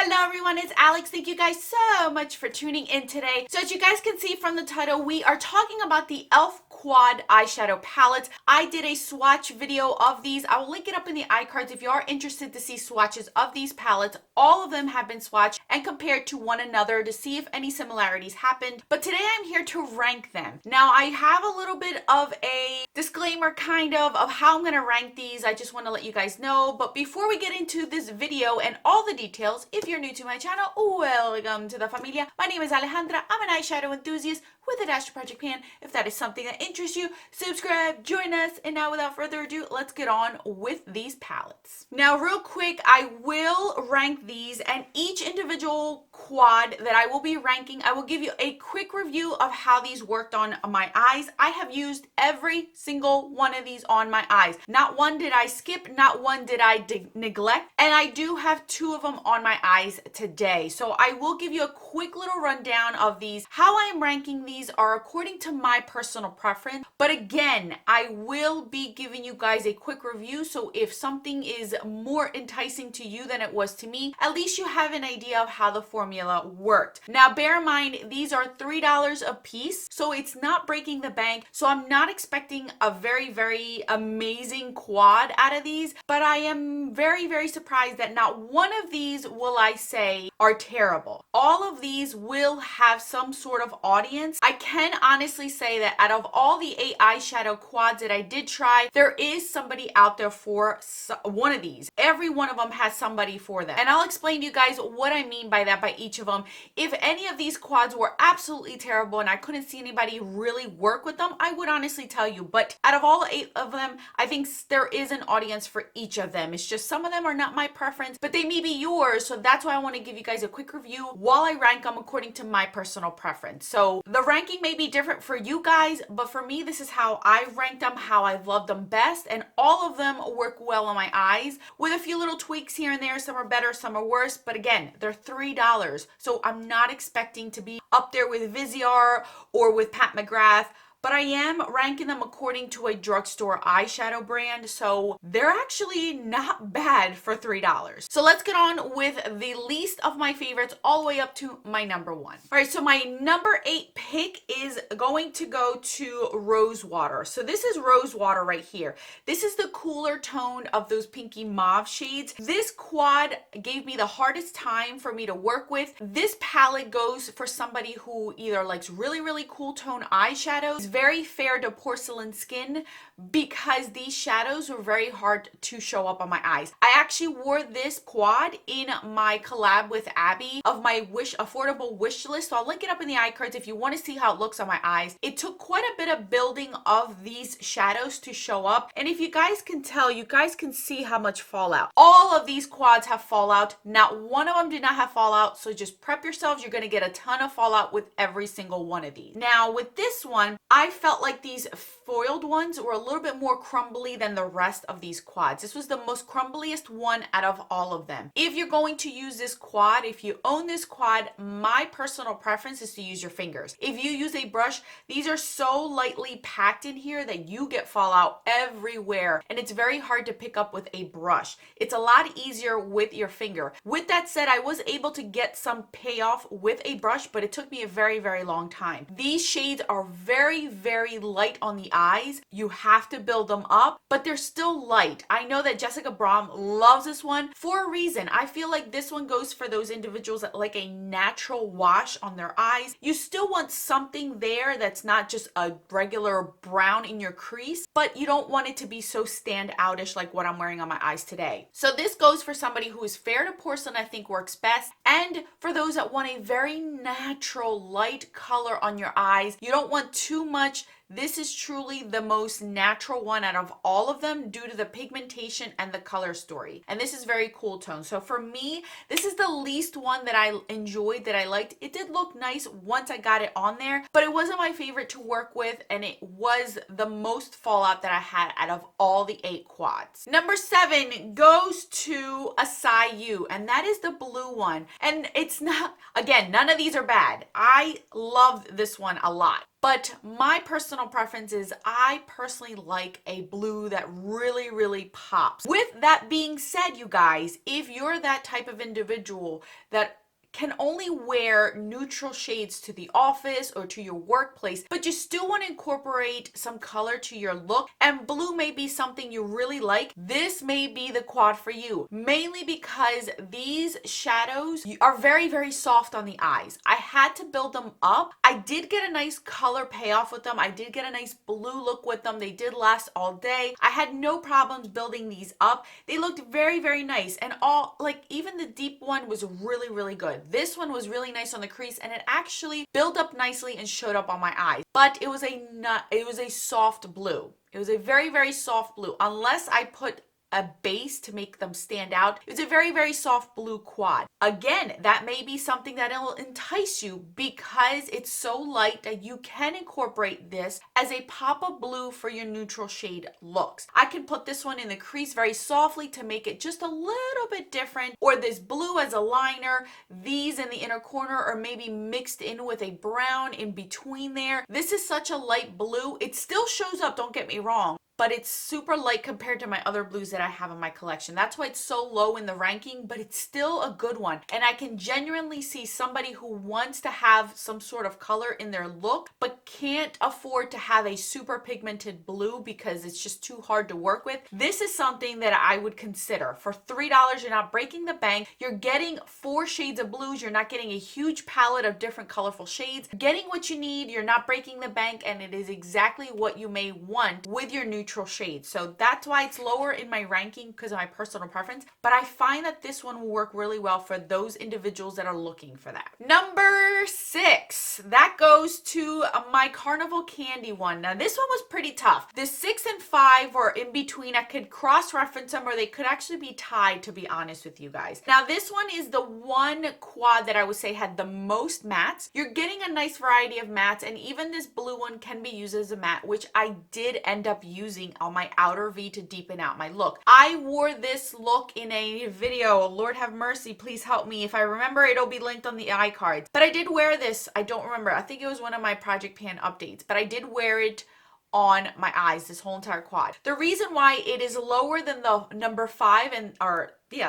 Hello everyone, it's Alex. Thank you guys so much for tuning in today. So as you guys can see from the title, we are talking about the e.l.f. Quad eyeshadow palettes. I did a swatch video of these. I will link it up in the iCards if you are interested to see swatches of these palettes. All of them have been swatched and compared to one another to see if any similarities happened. But today I'm here to rank them. Now I have a little bit of a disclaimer of how I'm going to rank these. I just want to let you guys know. But before we get into this video and all the details, if you're new to my channel, welcome to the familia. My name is Alejandra. I'm an eyeshadow enthusiast with a dash to Project Pan. If that is something that interests you, subscribe, join us. And now without further ado, let's get on with these palettes. Now real quick, I will rank these, and each individual quad that I will be ranking, I will give you a quick review of how these worked on my eyes. I have used every single one of these on my eyes. Not one did I skip, not one did I neglect, and I do have two of them on my eyes today. So I will give you a quick little rundown of these. How I am ranking these are according to my personal preference, but again, I will be giving you guys a quick review, so if something is more enticing to you than it was to me, at least you have an idea of how the formula worked. Now bear in mind, these are $3 a piece, so it's not breaking the bank, so I'm not expecting a very amazing quad out of these, but I am very surprised that not one of these will I say are terrible. All of these will have some sort of audience. I can honestly say that out of all the 8 eyeshadow quads that I did try, there is somebody out there for one of these. Every one of them has somebody for them. And I'll explain to you guys what I mean by that by each of them. If any of these quads were absolutely terrible and I couldn't see anybody really work with them, I would honestly tell you. But out of all 8 of them, I think there is an audience for each of them. It's just some of them are not my preference, but they may be yours. So that's why I want to give you guys a quick review while I rank them according to my personal preference. So the ranking may be different for you guys, but for me, this is how I ranked them, how I loved them best, and all of them work well on my eyes with a few little tweaks here and there. Some are better, some are worse, but again, they're $3. So I'm not expecting to be up there with Viseart or with Pat McGrath, but I am ranking them according to a drugstore eyeshadow brand, so they're actually not bad for $3. So let's get on with the least of my favorites all the way up to my number 1. All right, so my number 8 pick is going to go to Rosewater. So this is Rosewater right here. This is the cooler tone of those pinky mauve shades. This quad gave me the hardest time for me to work with. This palette goes for somebody who either likes really cool tone eyeshadows, very fair to porcelain skin, because these shadows were very hard to show up on my eyes. I actually wore this quad in my collab with Abby of my affordable wish list, so I'll link it up in the iCards if you want to see how it looks on my eyes. It took quite a bit of building of these shadows to show up, and if you guys can tell, you guys can see how much fallout. All of these quads have fallout. Not one of them did not have fallout, so just prep yourselves. You're going to get a ton of fallout with every single one of these. Now with this one, I felt like these foiled ones were a little bit more crumbly than the rest of these quads. This was the most crumbliest one out of all of them. If you're going to use this quad, if you own this quad, my personal preference is to use your fingers. If you use a brush, these are so lightly packed in here that you get fallout everywhere, and it's very hard to pick up with a brush. It's a lot easier with your finger. With that said, I was able to get some payoff with a brush, but it took me a very long time. These shades are very light on the eyes. You have to build them up, but they're still light. I know that Jessica Brahm loves this one for a reason. I feel like this one goes for those individuals that like a natural wash on their eyes. You still want something there that's not just a regular brown in your crease, but you don't want it to be so standoutish like what I'm wearing on my eyes today. So this goes for somebody who is fair to porcelain, I think works best, and for those that want a very natural light color on your eyes. You don't want too much. This is truly the most natural one out of all of them due to the pigmentation and the color story. And this is very cool tone. So for me, this is the least one that I enjoyed, that I liked. It did look nice once I got it on there, but it wasn't my favorite to work with, and it was the most fallout that I had out of all the 8 quads. Number 7 goes to Acai, and that is the blue one. And it's not, again, none of these are bad. I love this one a lot. But my personal personal preference is I personally like a blue that really, really pops. With that being said, you guys, if you're that type of individual that can only wear neutral shades to the office or to your workplace, but you still want to incorporate some color to your look, and blue may be something you really like, this may be the quad for you. Mainly because these shadows are very, very soft on the eyes. I had to build them up. I did get a nice color payoff with them. I did get a nice blue look with them. They did last all day. I had no problems building these up. They looked very, very nice, and all, like, even the deep one was really, really good. This one was really nice on the crease, and it actually built up nicely and showed up on my eyes. But it was a soft blue. It was a very, very soft blue. Unless I put a base to make them stand out, it's a very, very soft blue quad. Again, that may be something that will entice you because it's so light that you can incorporate this as a pop of blue for your neutral shade looks. I can put this one in the crease very softly to make it just a little bit different, or this blue as a liner, these in the inner corner, or maybe mixed in with a brown in between there. This is such a light blue. It still shows up, don't get me wrong, but it's super light compared to my other blues that I have in my collection. That's why it's so low in the ranking, but it's still a good one. And I can genuinely see somebody who wants to have some sort of color in their look, but can't afford to have a super pigmented blue because it's just too hard to work with. This is something that I would consider. For $3, you're not breaking the bank. You're getting 4 shades of blues. You're not getting a huge palette of different colorful shades. Getting what you need, you're not breaking the bank, and it is exactly what you may want with your neutral shades. So that's why it's lower in my ranking, because of my personal preference. But I find that this one will work really well for those individuals that are looking for that. Number 6, that goes to my Carnival Candy one. Now this one was pretty tough. The 6 and 5 were in between. I could cross-reference them, or they could actually be tied, to be honest with you guys. Now this one is the one quad that I would say had the most mattes. You're getting a nice variety of mattes, and even this blue one can be used as a matte, which I did end up using on my outer V to deepen out my look. I wore this look in a video. Lord have mercy, please help me. If I remember, it'll be linked on the iCards. But I did wear this. I don't remember. I think it was one of my Project Pan updates, but I did wear it on my eyes, this whole entire quad. The reason why it is lower than the number 5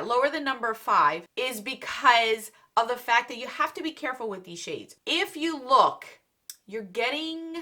lower than number 5 is because of the fact that you have to be careful with these shades. If you look, you're getting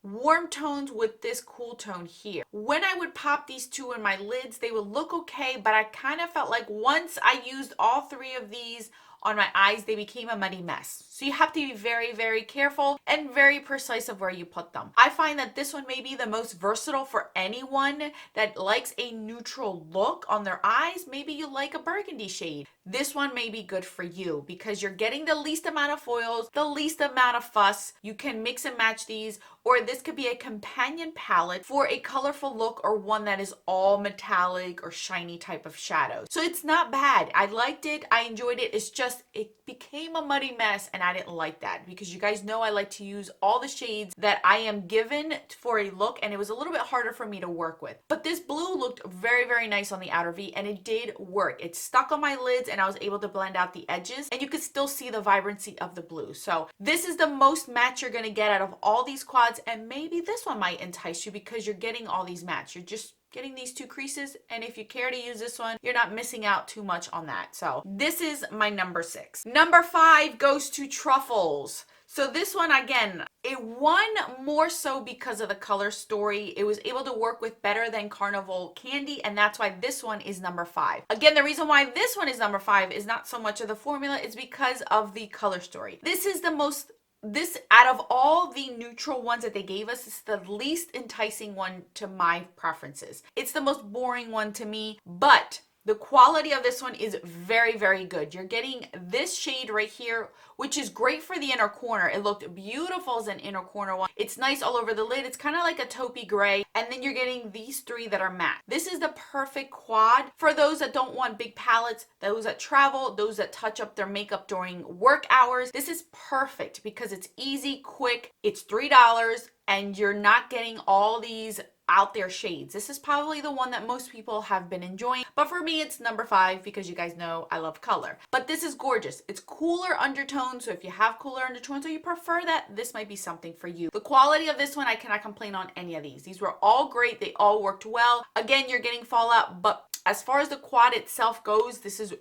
warm tones with this cool tone here. When I would pop these two in my lids, they would look okay, but I kind of felt like once I used all 3 of these on my eyes, they became a muddy mess. So you have to be very, very careful and very precise of where you put them. I find that this one may be the most versatile for anyone that likes a neutral look on their eyes. Maybe you like a burgundy shade. This one may be good for you because you're getting the least amount of foils, the least amount of fuss. You can mix and match these, or this could be a companion palette for a colorful look, or one that is all metallic or shiny type of shadow. So it's not bad. I liked it. I enjoyed it. It's just, it became a muddy mess, and I didn't like that because you guys know I like to use all the shades that I am given for a look, and it was a little bit harder for me to work with. But this blue looked very, very nice on the outer V, and it did work. It stuck on my lids, and I was able to blend out the edges, and you could still see the vibrancy of the blue. So this is the most matte you're going to get out of all these quads, and maybe this one might entice you because you're getting all these mattes. You're just getting these 2 creases, and if you care to use this one, you're not missing out too much on that. So this is my number 6. Number 5 goes to Truffles. So this one, again, it won more so because of the color story. It was able to work with better than Carnival Candy, and that's why this one is number 5. Again, the reason why this one is number 5 is not so much of the formula, it's because of the color story. This is the most, this out of all the neutral ones that they gave us, it's the least enticing one to my preferences. It's the most boring one to me, but the quality of this one is very, very good. You're getting this shade right here, which is great for the inner corner. It looked beautiful as an inner corner one. It's nice all over the lid. It's kind of like a taupey gray. And then you're getting these 3 that are matte. This is the perfect quad for those that don't want big palettes, those that travel, those that touch up their makeup during work hours. This is perfect because it's easy, quick. It's $3, and you're not getting all these out there shades. This is probably the one that most people have been enjoying, but for me it's number 5 because you guys know I love color. But this is gorgeous. It's cooler undertones, so if you have cooler undertones or you prefer that, this might be something for you. The quality of this one, I cannot complain on any of these. These were all great. They all worked well. Again, you're getting fallout, but as far as the quad itself goes, this is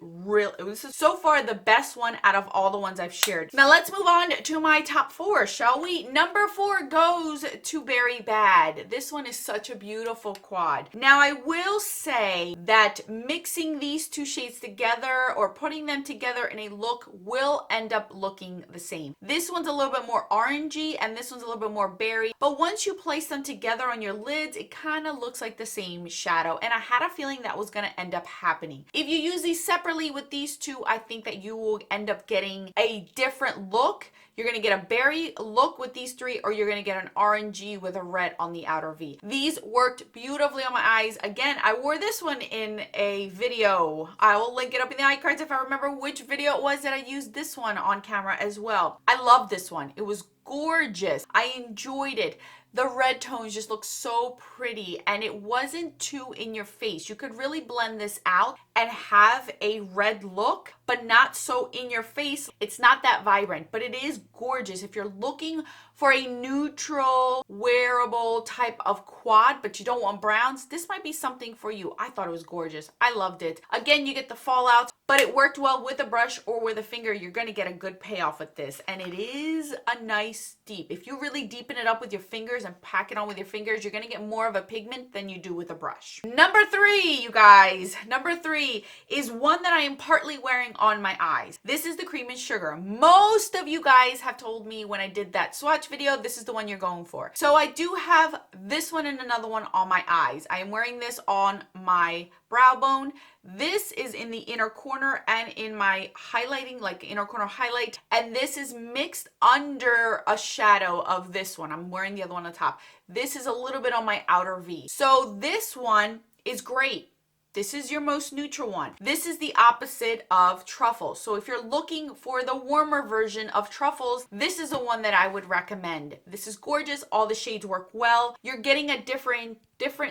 so far the best one out of all the ones I've shared. Now let's move on to my top 4, shall we? Number 4 goes to Berry Bad. This one is such a beautiful quad. Now I will say that mixing these 2 shades together or putting them together in a look will end up looking the same. This one's a little bit more orangey and this one's a little bit more berry, but once you place them together on your lids, it kind of looks like the same shadow, and I had a feeling that was going to end up happening. If you use these separately with these 2, I think that you will end up getting a different look. You're going to get a berry look with these 3, or you're going to get an orangey with a red on the outer V. These worked beautifully on my eyes. Again, I wore this one in a video. I will link it up in the iCards if I remember which video it was that I used this one on camera as well. I love this one. It was gorgeous. I enjoyed it. The red tones just look so pretty, and it wasn't too in your face. You could really blend this out and have a red look, but not so in your face. It's not that vibrant, but it is gorgeous. If you're looking for a neutral, wearable type of quad, but you don't want browns, this might be something for you. I thought it was gorgeous. I loved it. Again, you get the fallouts, but it worked well with a brush or with a finger. You're going to get a good payoff with this, and it is a nice deep. If you really deepen it up with your fingers and pack it on with your fingers, you're going to get more of a pigment than you do with a brush. Number 3, you guys. Number 3 is one that I am partly wearing on my eyes. This is the Cream and Sugar. Most of you guys have told me when I did that swatch video, this is the one you're going for. So I do have this one and another one on my eyes. I am wearing this on my brow bone. This is in the inner corner and in my highlighting, like inner corner highlight, and this is mixed under a shadow of this one. I'm wearing the other one on top. This is a little bit on my outer V. So this one is great. This is your most neutral one. This is the opposite of Truffle. So if you're looking for the warmer version of Truffles, this is the one that I would recommend. This is gorgeous. All the shades work well. You're getting a different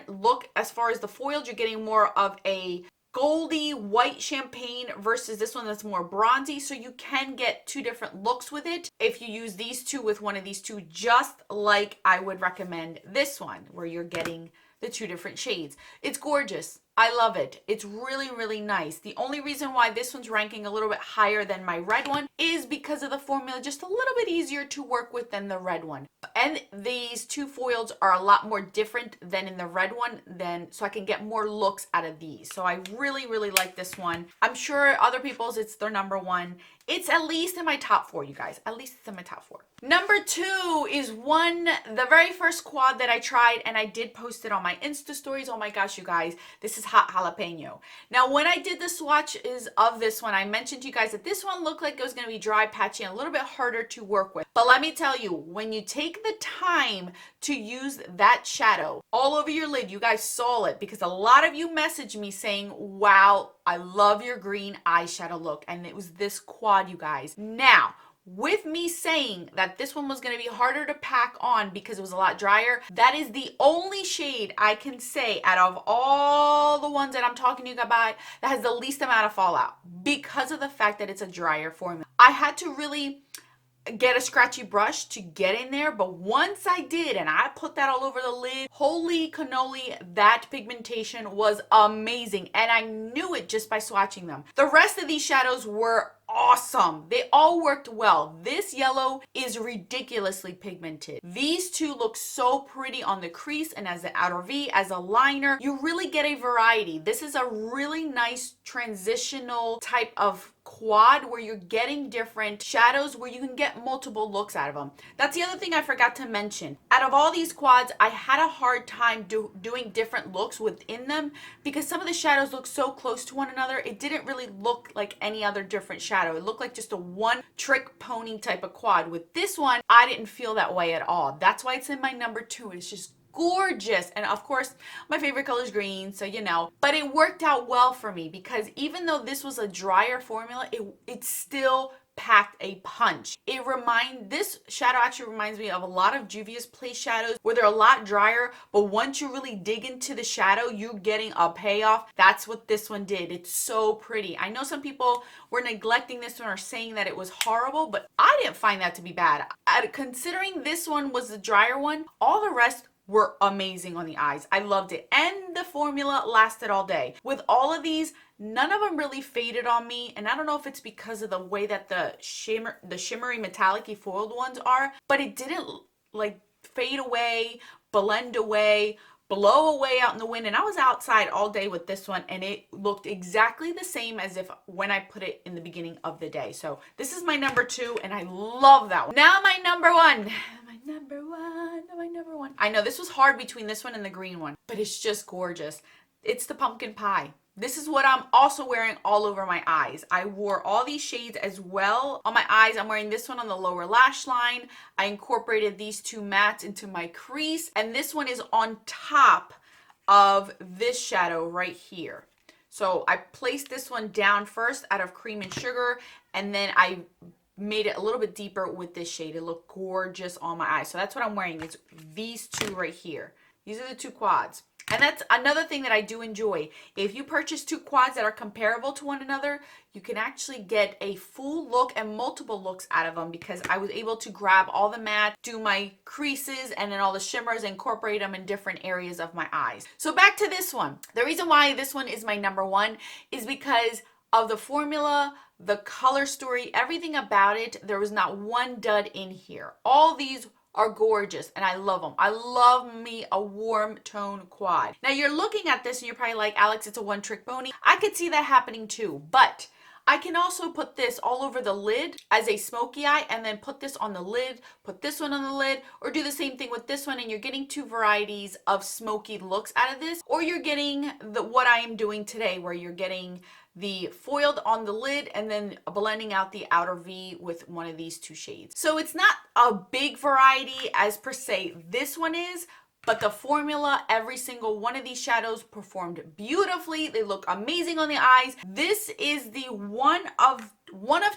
look as far as the foils. You're getting more of a goldy white champagne versus this one that's more bronzy, so you can get 2 different looks with it if you use these 2 with one of these 2, just like I would recommend this one where you're getting the 2 different shades. It's gorgeous. I love it. It's really, really nice. The only reason why this one's ranking a little bit higher than my red one is because of the formula, just a little bit easier to work with than the red one. And these 2 foils are a lot more different than in the red one, so I can get more looks out of these. So I really, really like this one. I'm sure other people's, it's their number 1. It's at least in my top 4, you guys. At least it's in my top 4. Number 2 is the very first quad that I tried, and I did post it on my Insta stories. Oh my gosh, you guys, this is Hot Jalapeno. Now, when I did the swatches of this one, I mentioned to you guys that this one looked like it was going to be dry, patchy, and a little bit harder to work with. But let me tell you, when you take the time to use that shadow all over your lid, you guys saw it, because a lot of you messaged me saying, wow, I love your green eyeshadow look. And it was this quad, you guys. Now, with me saying that this one was going to be harder to pack on because it was a lot drier, that is the only shade I can say out of all the ones that I'm talking to you about that has the least amount of fallout, because of the fact that it's a drier formula. I had to really get a scratchy brush to get in there, but once I did and I put that all over the lid, holy cannoli, that pigmentation was amazing, and I knew it just by swatching them. The rest of these shadows were awesome. They all worked well. This yellow is ridiculously pigmented. These 2 look so pretty on the crease and as the outer V, as a liner. You really get a variety. This is a really nice transitional type of quad where you're getting different shadows where you can get multiple looks out of them. That's the other thing I forgot to mention. Out of all these quads, I had a hard time doing different looks within them because some of the shadows look so close to one another. It didn't really look like any other different shadow. It looked like just a one trick pony type of quad. With this one, I didn't feel that way at all. That's why it's in my number 2. It's just gorgeous. And of course, my favorite color is green, so you know. But it worked out well for me because even though this was a drier formula, it still packed a punch. This shadow actually reminds me of a lot of Juvia's Place shadows where they're a lot drier, but once you really dig into the shadow, you're getting a payoff. That's what this one did. It's so pretty. I know some people were neglecting this one or saying that it was horrible, but I didn't find that to be bad. Considering this one was the drier one, all the rest were amazing on the eyes. I loved it. And the formula lasted all day. With all of these, none of them really faded on me. And I don't know if it's because of the way that the shimmery metallic-y foiled ones are, but it didn't like fade away, blend away, blow away out in the wind. And I was outside all day with this one and it looked exactly the same as if when I put it in the beginning of the day. So this is my number 2 and I love that one. Now my number 1. My number one. I know this was hard between this one and the green one, but it's just gorgeous. It's the pumpkin pie. This is what I'm also wearing all over my eyes. I wore all these shades as well on my eyes. I'm wearing this one on the lower lash line. I incorporated these 2 mattes into my crease, and this one is on top of this shadow right here. So I placed this one down first out of Cream and Sugar, and then I made it a little bit deeper with this shade. It looked gorgeous on my eyes. So that's what I'm wearing. It's these 2 right here. These are the 2 quads. And that's another thing that I do enjoy. If you purchase 2 quads that are comparable to one another, you can actually get a full look and multiple looks out of them, because I was able to grab all the matte, do my creases, and then all the shimmers, incorporate them in different areas of my eyes. So back to this one. The reason why this one is my number 1 is because of the formula, the color story, everything about it. There was not one dud in here. All these are gorgeous and I love them. I love me a warm tone quad. Now you're looking at this and you're probably like, Alex, it's a one trick pony. I could see that happening too, but I can also put this all over the lid as a smoky eye and then put this on the lid, put this one on the lid, or do the same thing with this one, and you're getting 2 varieties of smoky looks out of this. Or you're getting what I am doing today, where you're getting the foiled on the lid and then blending out the outer V with one of these 2 shades. So it's not a big variety as per se this one is, but the formula, every single one of these shadows performed beautifully. They look amazing on the eyes. This is the one of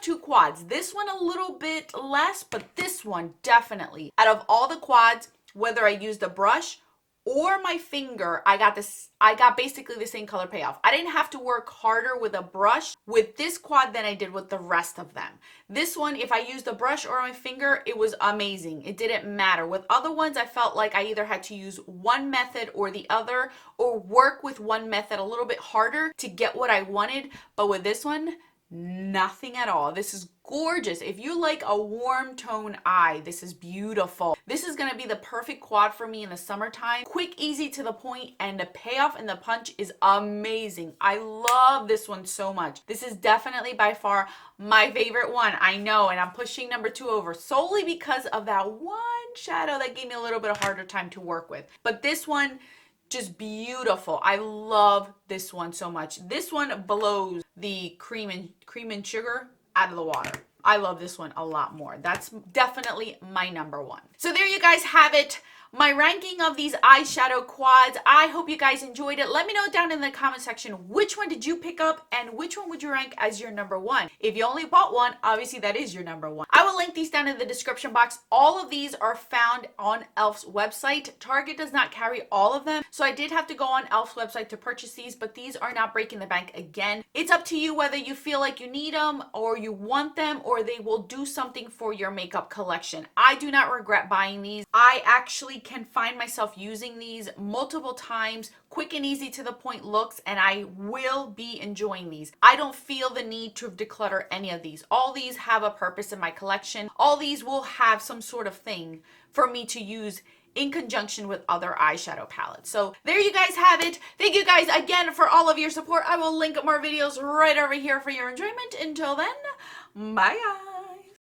2 quads. This one a little bit less, but this one definitely. Out of all the quads, whether I used a brush or my finger, I got basically the same color payoff. I didn't have to work harder with a brush with this quad than I did with the rest of them. This one, if I used a brush or my finger, it was amazing. It didn't matter. With other ones, I felt like I either had to use one method or the other, or work with one method a little bit harder to get what I wanted. But with this one, nothing at all. This is gorgeous. If you like a warm tone eye, this is beautiful. This is going to be the perfect quad for me in the summertime. Quick, easy, to the point, and the payoff and the punch is amazing. I love this one so much. This is definitely by far my favorite one. I know, and I'm pushing number 2 over solely because of that one shadow that gave me a little bit of harder time to work with. But this one, just beautiful. I love this one so much. This one blows the cream and sugar out of the water. I love this one a lot more. That's definitely my number 1. So there you guys have it. My ranking of these eyeshadow quads. I hope you guys enjoyed it. Let me know down in the comment section, which one did you pick up and which one would you rank as your number 1? If you only bought one, obviously that is your number 1. I will link these down in the description box. All of these are found on e.l.f.'s website. Target does not carry all of them, so I did have to go on e.l.f.'s website to purchase these, but these are not breaking the bank again. It's up to you whether you feel like you need them or you want them, or they will do something for your makeup collection. I do not regret buying these. I actually can find myself using these multiple times. Quick and easy, to the point looks, and I will be enjoying these. I don't feel the need to declutter any of these. All these have a purpose in my collection. All these will have some sort of thing for me to use in conjunction with other eyeshadow palettes. So there you guys have it. Thank you guys again for all of your support. I will link more videos right over here for your enjoyment. Until then, bye guys.